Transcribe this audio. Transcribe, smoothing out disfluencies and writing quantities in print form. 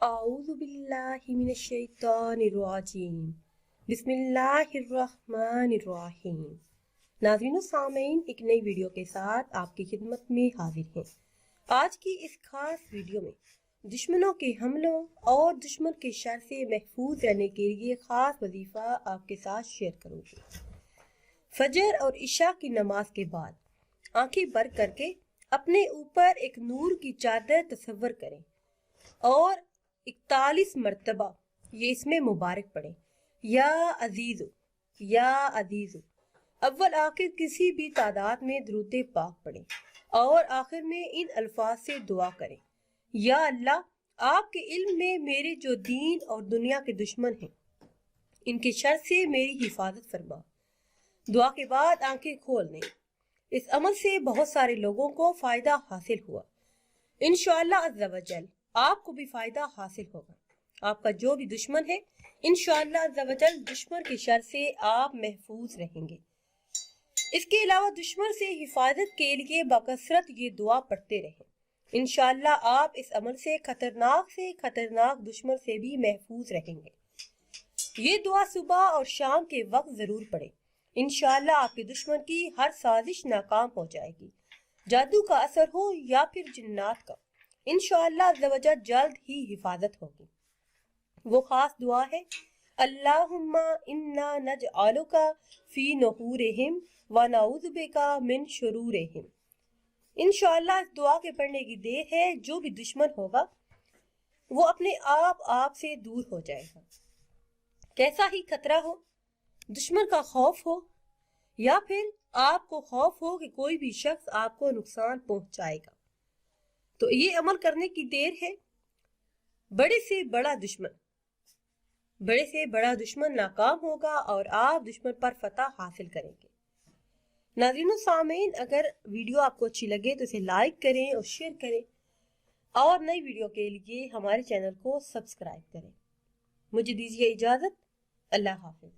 اعوذ باللہ من الشیطان الرجیم بسم اللہ الرحمن الرحیم۔ ناظرین و سامعین، ایک نئی ویڈیو کے ساتھ آپ کی خدمت میں حاضر ہیں۔ آج کی اس خاص ویڈیو میں دشمنوں کے حملوں اور دشمن کے شر سے محفوظ رہنے کے لیے خاص وظیفہ آپ کے ساتھ شیئر کروں گی۔ فجر اور عشاء کی نماز کے بعد آنکھیں بند کر کے اپنے اوپر ایک نور کی چادر تصور کریں اور 41 مرتبہ یہ اسم مبارک پڑھیں، یا عزیزو یا عزیزو۔ اول آخر کسی بھی تعداد میں درود پاک پڑھیں اور آخر میں ان الفاظ سے دعا کریں: یا اللہ، آپ کے علم میں میرے جو دین اور دنیا کے دشمن ہیں ان کے شر سے میری حفاظت فرما۔ دعا کے بعد آنکھیں کھول دیں۔ اس عمل سے بہت سارے لوگوں کو فائدہ حاصل ہوا۔ انشاءاللہ عز و جل آپ کو بھی فائدہ حاصل ہوگا۔ آپ کا جو بھی دشمن ہے انشاءاللہ عز و جل دشمن کے شر سے آپ محفوظ رہیں گے۔ اس کے علاوہ دشمن سے حفاظت کے لیے بکثرت یہ دعا پڑھتے رہیں۔ انشاءاللہ آپ اس عمل سے خطرناک دشمن سے بھی محفوظ رہیں گے۔ یہ دعا صبح اور شام کے وقت ضرور پڑھیں۔ انشاءاللہ آپ کے دشمن کی ہر سازش ناکام ہو جائے گی، جادو کا اثر ہو یا پھر جنات کا، انشاءاللہ عز و جل جلد ہی حفاظت ہوگی۔ وہ خاص دعا ہے: اللہم انا نجعلک فی نحورہم ونعوذ بک من شرورہم۔ انشاءاللہ اس دعا کے پڑھنے کی دیر ہے، جو بھی دشمن ہوگا وہ اپنے آپ سے دور ہو جائے گا۔ کیسا ہی خطرہ ہو، دشمن کا خوف ہو یا پھر آپ کو خوف ہو کہ کوئی بھی شخص آپ کو نقصان پہنچائے گا، تو یہ عمل کرنے کی دیر ہے۔ بڑے سے بڑا دشمن ناکام ہوگا اور آپ دشمن پر فتح حاصل کریں گے۔ ناظرین و سامعین، اگر ویڈیو آپ کو اچھی لگے تو اسے لائک کریں اور شیئر کریں، اور نئی ویڈیو کے لیے ہمارے چینل کو سبسکرائب کریں۔ مجھے دیجیے اجازت، اللہ حافظ۔